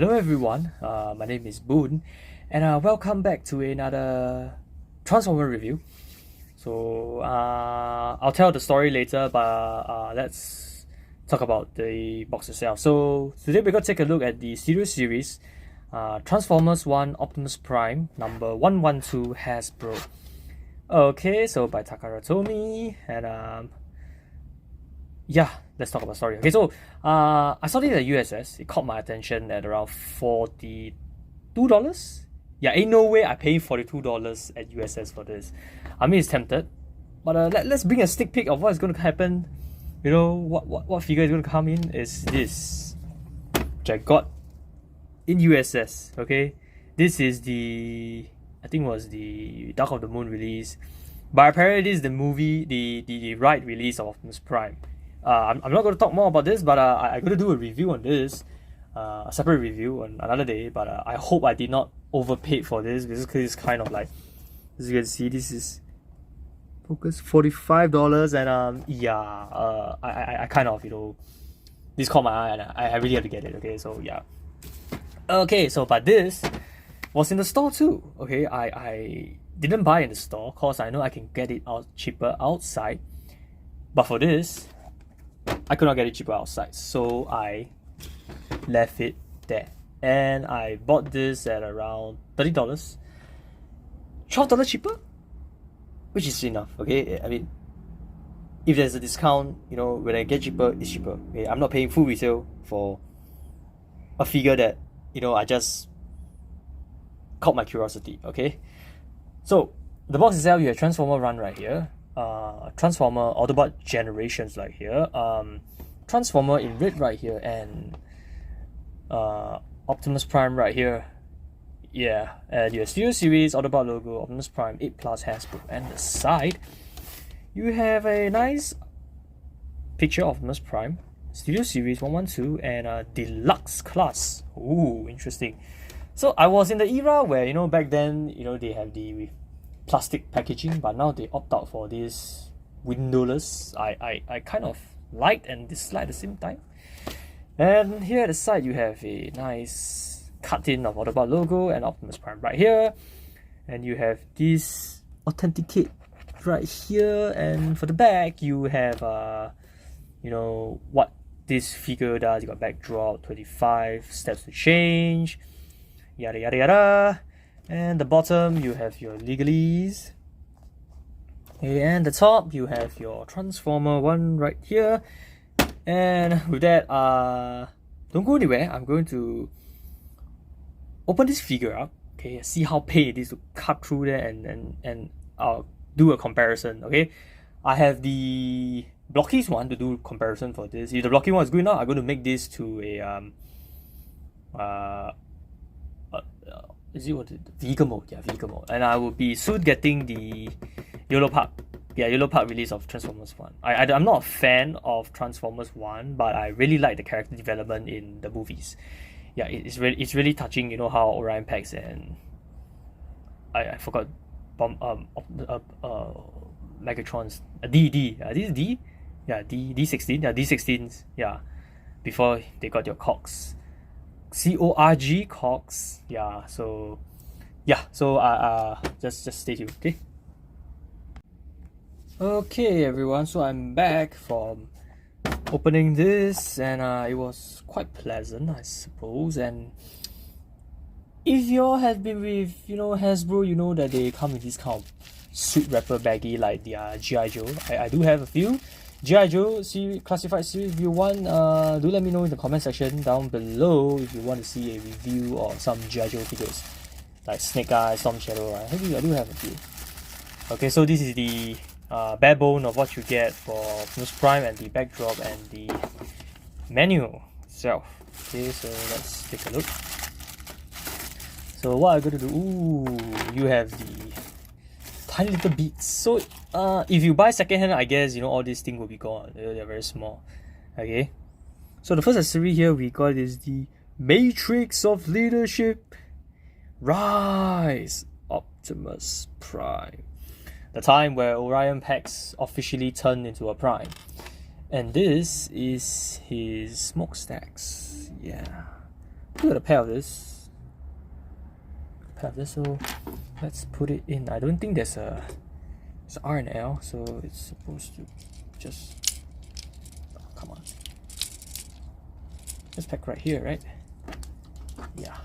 Hello everyone, my name is Boon, and welcome back to another Transformer review. So I'll tell the story later, but let's talk about the box itself. So today we're going to take a look at the Studio Series Transformers 1 Optimus Prime number 112 Hasbro. Okay, so by Takara Tomy, and yeah, let's talk about story. Okay, so I saw it at USS. It caught my attention at around $42. Yeah, ain't no way I pay $42 at USS for this. I mean, it's tempted, but let's bring a sneak peek of what's going to happen. You know, what figure is going to come in is this, which I got in USS. Okay, this is the, I think it was the Dark of the Moon release, but apparently this is the movie, the right release of Optimus Prime. I'm not going to talk more about this, but I'm going to do a review on this, a separate review on another day. But I hope I did not overpay for this, because it's kind of like, as you can see, this is focus $45, and yeah, I kind of, you know, this caught my eye, and I really have to get it. Okay, so yeah, okay, so but this was in the store too. Okay, I didn't buy in the store cause I know I can get it out cheaper outside, but for this I could not get it cheaper outside, so I left it there. And I bought this at around $30, $12 cheaper, which is enough. Okay, I mean, if there's a discount, you know, when I get cheaper, it's cheaper. Okay, I'm not paying full retail for a figure that, you know, I just caught my curiosity. Okay, so the box itself, you have Transformer Run right here, Transformer Autobot Generations right here, Transformer in red right here, and Optimus Prime right here. Yeah, and your Studio Series Autobot logo, Optimus Prime 8 Plus Hasbro. And the side, you have a nice picture of Optimus Prime, Studio Series 112, and a deluxe class. Ooh, interesting. So I was in the era where, you know, back then, you know, they have the plastic packaging, but now they opt out for this windowless. I kind of liked and disliked at the same time. And here at the side, you have a nice cut-in of Autobot logo and Optimus Prime right here. And you have this authenticate right here. And for the back, you have, you know, what this figure does. You got backdrop, 25 steps to change, yada yada yada. And the bottom, you have your legalese. And the top, you have your Transformer 1 right here. And with that, don't go anywhere. I'm going to open this figure up, okay, see how pain it is to cut through there, and I'll do a comparison. Okay, I have the Blocky's one to do comparison for this. If the Blocky one is good enough, I'm going to make this to a is it what vehicle mode? Yeah, vehicle mode. And I will be soon getting the Yellow Park. Yeah, Yellow Park release of Transformers 1. I'm not a fan of Transformers 1, but I really like the character development in the movies. Yeah, it's really touching, you know, how Orion Pax and I forgot Megatron's D. This is D? Yeah, D16. Yeah, D16s. Yeah. Before they got your Cox. CORG Cox. Yeah, so yeah, so just stay tuned, okay? Okay everyone, so I'm back from opening this, and it was quite pleasant, I suppose. And if you all have been with, you know, Hasbro, you know that they come with this kind of suit wrapper baggie like the G.I. Joe. I do have a few G.I. Joe classified series. If you want, do let me know in the comment section down below if you want to see a review of some G.I. Joe figures like Snake Eye, Storm Shadow. I do have a few. Okay, so this is the bare bone of what you get for Optimus Prime, and the backdrop and the menu itself. Okay, so let's take a look. So what I'm going to do, ooh, you have the tiny little beats. So if you buy secondhand, I guess, you know, all these things will be gone. They're very small. Okay, so the first accessory here we got is the Matrix of Leadership. Rise, Optimus Prime. The time where Orion Pax officially turned into a Prime. And this is his smokestacks. Yeah. We got a pair of this. So let's put it in. I don't think there's a it's R and L, so it's supposed to just come on. Just pack right here, right? Yeah.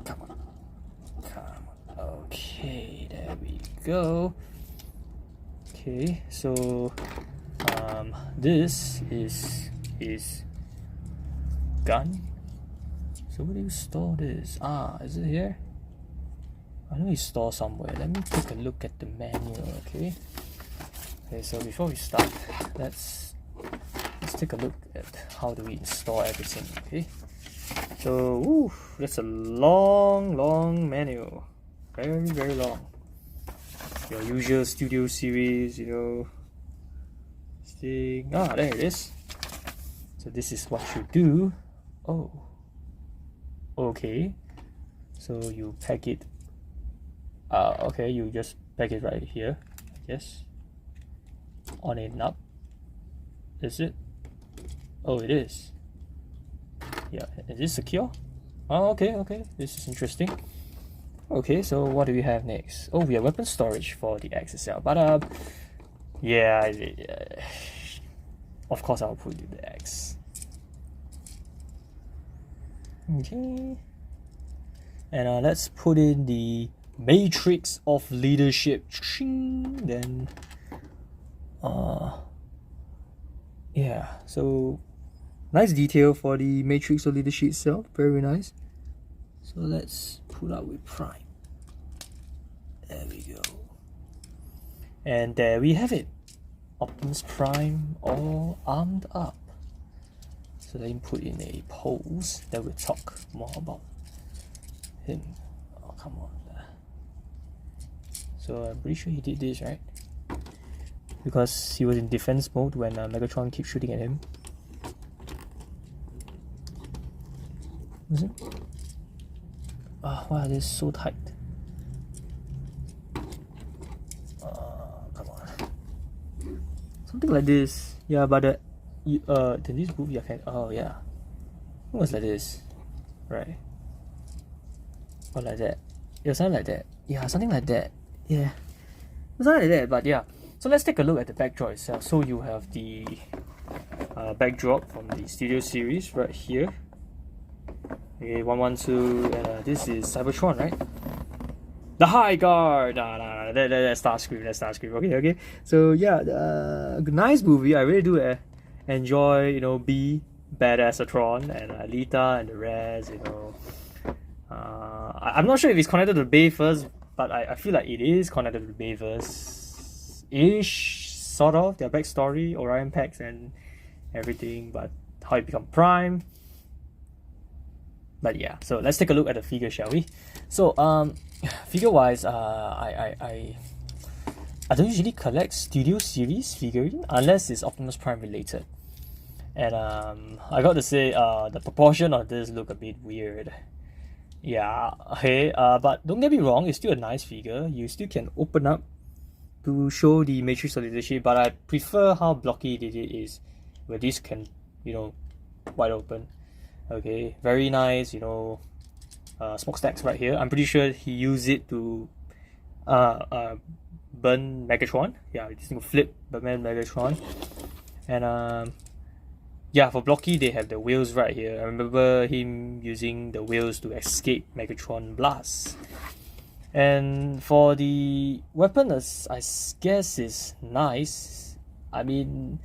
Come on. Okay, there we go. Okay, so this is his gun. So where do you store this? Is it here? I know it's stored somewhere. Let me take a look at the manual, okay? Okay, so before we start, let's take a look at how do we install everything, okay? So, that's a long manual. Very long. Your usual studio series, thing. There it is. So this is what you do. Oh, okay. So you pack it. Okay, you just pack it right here, I guess. On and up. Is it? Oh, it is. Yeah, is this secure? Oh, okay. This is interesting. Okay, so what do we have next? Oh, we have weapon storage for the X itself. But yeah, of course I'll put in the X. Okay. And let's put in the matrix of leadership. Then yeah, so nice detail for the matrix of leadership itself, very nice. So let's put out with Prime. There we go. And there we have it. Optimus Prime all armed up. So let him put in a pose, then we'll talk more about him. Oh, come on. So I'm pretty sure he did this, right? Because he was in defense mode when Megatron keeps shooting at him. Is it? Wow, this is so tight. Come on. Something like this. Yeah, but in this movie I can. Oh yeah, it was like this, right? Or like that. Yeah, something like that. Yeah, something like that. Yeah, something like that. But yeah. So let's take a look at the backdrop itself. So you have the backdrop from the Studio Series right here. Okay, 112, and this is Cybertron, right? The High Guard! That's Starscream, okay. So yeah, nice movie. I really do enjoy, B, Badassatron, and Lita and the rest, I'm not sure if it's connected to the Bayverse, but I feel like it is connected to the Bayverse-ish, sort of. Their backstory, Orion Pax and everything, but how it become Prime. But yeah, so let's take a look at the figure, shall we? So figure wise, I don't usually collect Studio Series figurine unless it's Optimus Prime related. And I got to say, the proportion of this look a bit weird. Yeah, okay, but don't get me wrong, it's still a nice figure. You still can open up to show the matrix of leadership, but I prefer how Blocky did it, is where this can, wide open. Okay, very nice, smokestacks right here. I'm pretty sure he used it to burn Megatron. Yeah, this thing will flip burn Megatron. And yeah, for Blocky they have the wheels right here. I remember him using the wheels to escape Megatron blasts. And for the weapon, I guess is nice. I mean,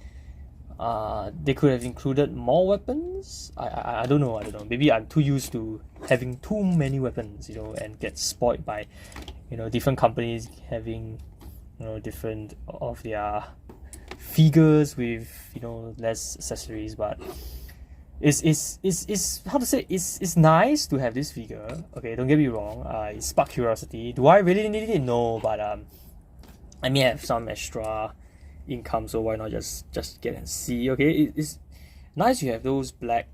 they could have included more weapons. I don't know. Maybe I'm too used to having too many weapons, and get spoiled by, different companies having, different of their figures with, less accessories. But it's how to say, it's nice to have this figure. Okay, don't get me wrong. It sparked curiosity. Do I really need it? No, but I may have some extra income, so why not just get and see. Okay, it's nice you have those black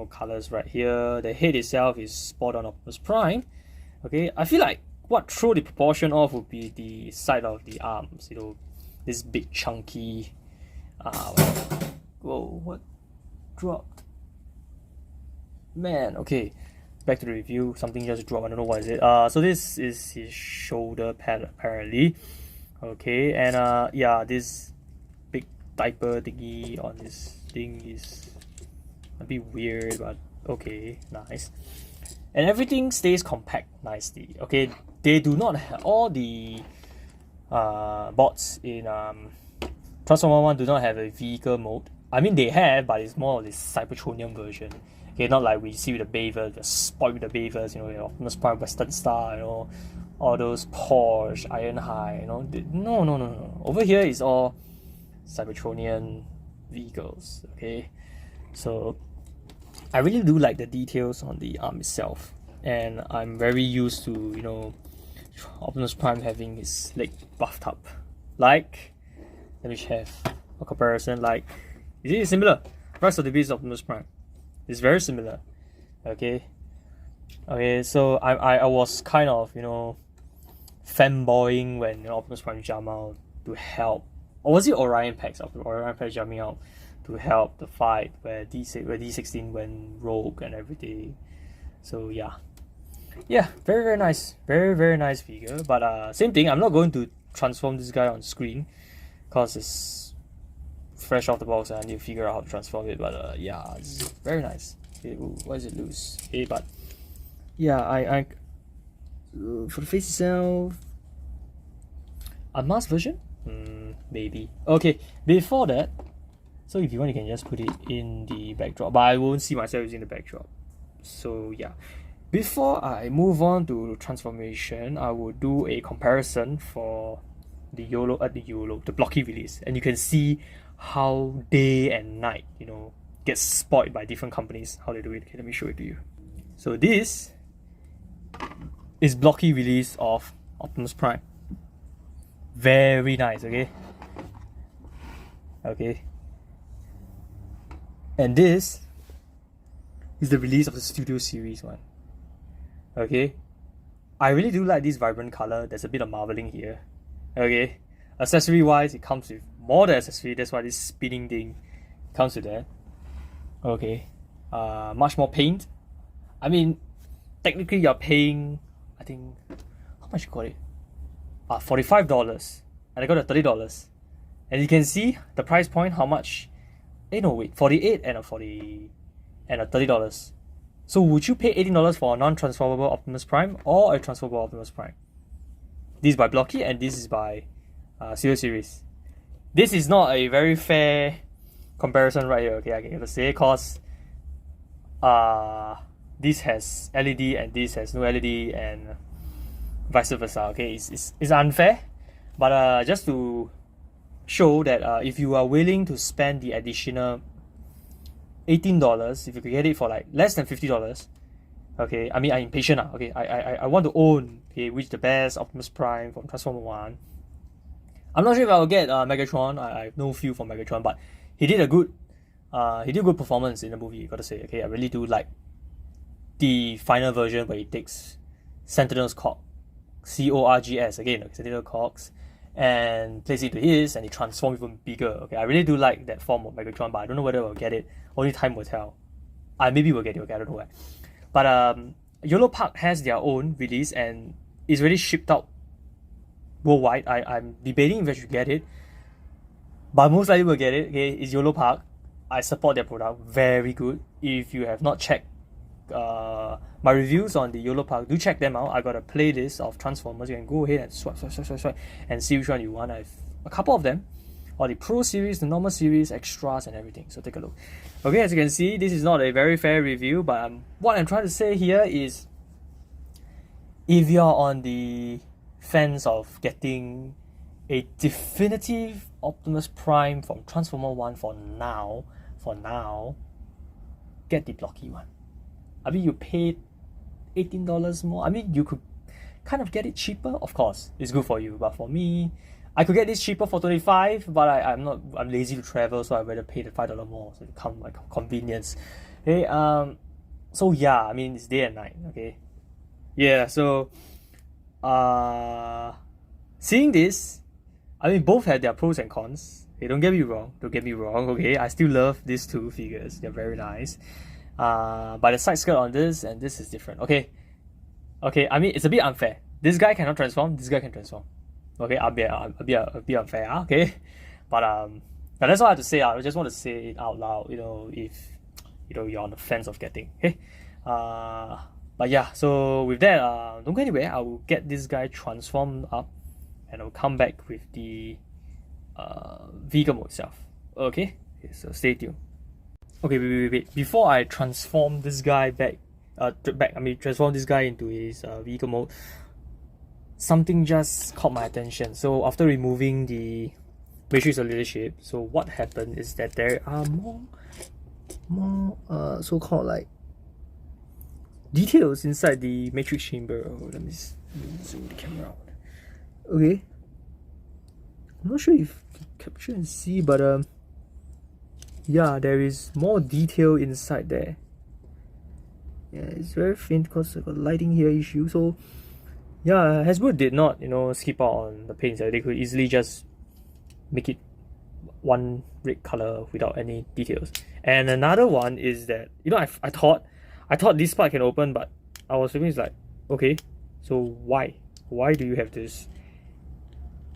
colors right here. The head itself is spot on Optimus Prime. Okay, I feel like what throw the proportion off would be the side of the arms, this big chunky Whoa, what dropped? Man, okay. Back to the review. Something just dropped. I don't know what is it. So this is his shoulder pad apparently. Okay, and yeah, this big diaper thingy on this thing is a bit weird, but okay, nice. And everything stays compact nicely. Okay, they do not have all the bots in Transformer 1 do not have a vehicle mode. I mean they have, but it's more of this Cybertronian version. Okay, not like we see with the Bavers, the spoiled with the Bavers, you know, Optimus Prime, Western Star, you know, all those Porsche, Ironhide, you know. No. Over here is all Cybertronian vehicles. Okay, so I really do like the details on the arm itself, and I'm very used to, you know, Optimus Prime having his leg buffed up. Like, let me have a comparison. Like, is it similar? Rise of the Beast Optimus Prime. It's very similar. Okay. So I was kind of, you know, fanboying when, you know, Optimus Prime jumped out to help. Or was it Orion Pax? Orion Pax jumping out to help the fight where D16 went rogue and everything. So yeah, very nice, very nice figure. But same thing, I'm not going to transform this guy on screen because it's fresh off the box and I need to figure out how to transform it. But yeah, it's very nice. Okay, ooh, why is it loose? Okay, but yeah, I for the face itself, unmasked version, maybe. Okay, before that, so if you want, you can just put it in the backdrop, but I won't see myself using the backdrop. So yeah, before I move on to transformation, I will do a comparison for the the Blocky release, and you can see how day and night, you know, gets spoiled by different companies, how they do it. Okay, let me show it to you. So this is Blocky release of Optimus Prime. Very nice, okay? And this is the release of the Studio Series one. Okay? I really do like this vibrant color. There's a bit of marbling here. Okay? Accessory wise, it comes with more than accessory. That's why this spinning thing comes with that. Okay. Much more paint. I mean, technically you're paying, I think, how much you got it? $45. And I got it $30. And you can see the price point, how much. No, wait, 48 and a $30. So would you pay $18 for a non-transformable Optimus Prime or a transformable Optimus Prime? This is by Blocky and this is by Studio Series. This is not a very fair comparison right here. Okay, I can say, because this has LED and this has no LED and vice versa. Okay, it's unfair, but just to show that if you are willing to spend the additional $18, if you could get it for like less than $50, okay, I mean, I'm impatient. Okay, I want to own, okay, which the best Optimus Prime from Transformer 1. I'm not sure if I'll get Megatron. I have no feel for Megatron, but he did good performance in the movie, gotta say. Okay, I really do like the final version where he takes Sentinel's Corgs, Corgs, again, Sentinel Corgs, and plays it to his, and he transforms even bigger. Okay, I really do like that form of Megatron, but I don't know whether I'll get it. Only time will tell. Maybe we'll get it. Okay, I don't know where. But Yolo Park has their own release and is already shipped out worldwide. I'm debating if I should get it, but most likely we'll get it. Okay, it's Yolo Park. I support their product. Very good. If you have not checked my reviews on the Yolo Park, do check them out. I got a playlist of Transformers. You can go ahead and swipe and see which one you want. I have a couple of them, or the Pro series, the normal series, extras and everything. So take a look. Okay, as you can see, this is not a very fair review, but what I'm trying to say here is, if you're on the fence of getting a definitive Optimus Prime from Transformer 1 for now, get the Blocky one. I mean, you paid $18 more. I mean, you could kind of get it cheaper. Of course, it's good for you, but for me, I could get this cheaper for $25, but I'm lazy to travel, so I rather pay the $5 more, so it comes like convenience. Okay, so yeah, I mean, it's day and night. Okay, yeah, so seeing this, I mean, both had their pros and cons. Okay, don't get me wrong. Okay, I still love these two figures. They're very nice. But the side skirt on this and this is different. Okay. I mean, it's a bit unfair. This guy cannot transform. This guy can transform. Okay, I'll be a bit unfair. Okay, but that's all I have to say. I just want to say it out loud. If you're on the fence of getting. Okay. But yeah. So with that, don't go anywhere. I will get this guy transformed up, and I'll come back with the vehicle mode itself. Okay. So stay tuned. Okay, wait. Before I transform this guy transform this guy into his vehicle mode, something just caught my attention. So after removing the matrix of leadership, so what happened is that there are more so-called like details inside the matrix chamber. Let me zoom the camera out. Okay, I'm not sure if you can capture and see, but yeah, there is more detail inside there. Yeah, it's very faint because I got lighting here issue. So yeah, Hasbro did not skip out on the paints. They could easily just make it one red color without any details. And another one is that I thought this part can open, but I was thinking, it's like, okay, so why do you have this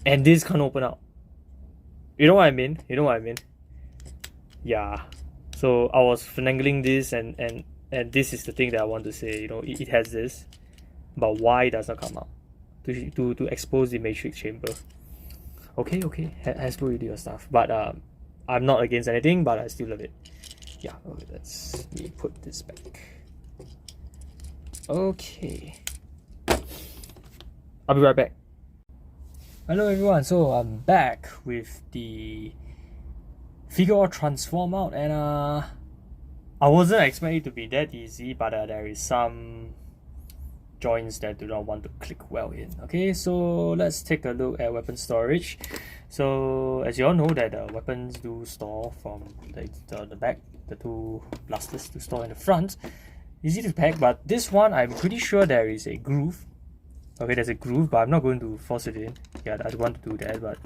and this can't open out? You know what I mean? Yeah. So I was finagling this, and this is the thing that I want to say. It has this, but why does not come out to expose the matrix chamber? Okay, Hasbro, you do your stuff, but I'm not against anything, but I still love it. Yeah. Okay, let's me put this back. Okay, I'll be right back. Hello everyone, so I'm back with the figure transform out, and I wasn't expecting it to be that easy, but there is some joints that do not want to click well in. Okay, so let's take a look at weapon storage. So as you all know that weapons do store from the back, the two blasters to store in the front. Easy to pack, but this one I'm pretty sure there is a groove. Okay, there's a groove, but I'm not going to force it in. Yeah, I don't want to do that, but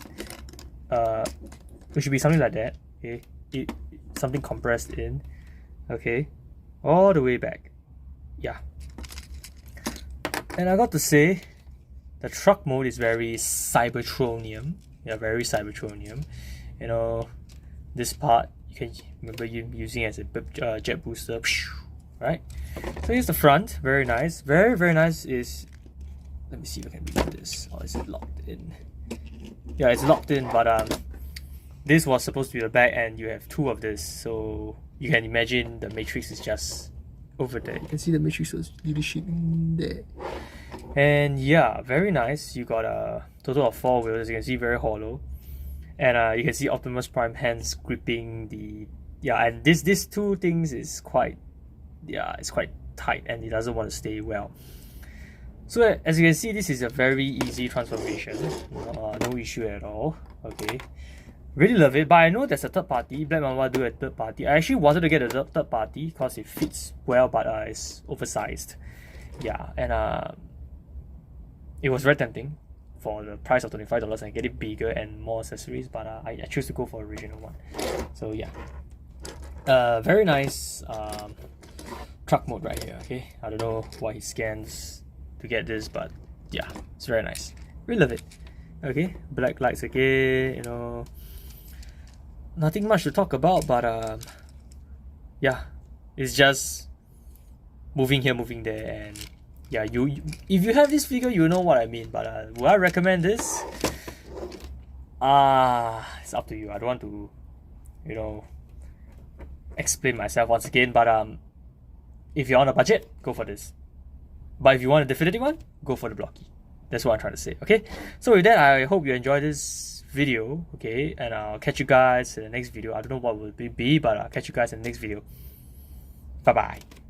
it should be something like that. Okay, something compressed in. Okay, all the way back. Yeah, and I got to say, the truck mode is very Cybertronium. Yeah, very Cybertronium. This part you can remember using as a jet booster. Right. So here's the front. Very nice. Very nice. Let me see if I can read this. Or is it locked in? Yeah, it's locked in, but this was supposed to be the back, and you have two of this, so you can imagine the matrix is just over there. You can see the matrix was leadership in there. And yeah, very nice. You got a total of 4 wheels. You can see very hollow, and you can see Optimus Prime hands gripping the and these two things is quite it's quite tight, and it doesn't want to stay well. So as you can see, this is a very easy transformation. No issue at all. Okay, really love it. But I know there's a third party. Black Mamba do a third party. I actually wanted to get a third party because it fits well, but it's oversized. Yeah, and it was very tempting for the price of $25 and get it bigger and more accessories. But I choose to go for the original one. So yeah, very nice truck mode right here. Okay, I don't know why he scans to get this, but yeah, it's very nice. We love it. Okay, black lights again. Nothing much to talk about, but yeah, it's just moving here, moving there, and yeah, if you have this figure, you know what I mean. But would I recommend this? It's up to you. I don't want to explain myself once again, but if you're on a budget, go for this. But if you want a definitive one, go for the Blocky. That's what I'm trying to say. Okay, so with that, I hope you enjoyed this video. Okay, and I'll catch you guys in the next video. I don't know what will it be, but I'll catch you guys in the next video. Bye bye.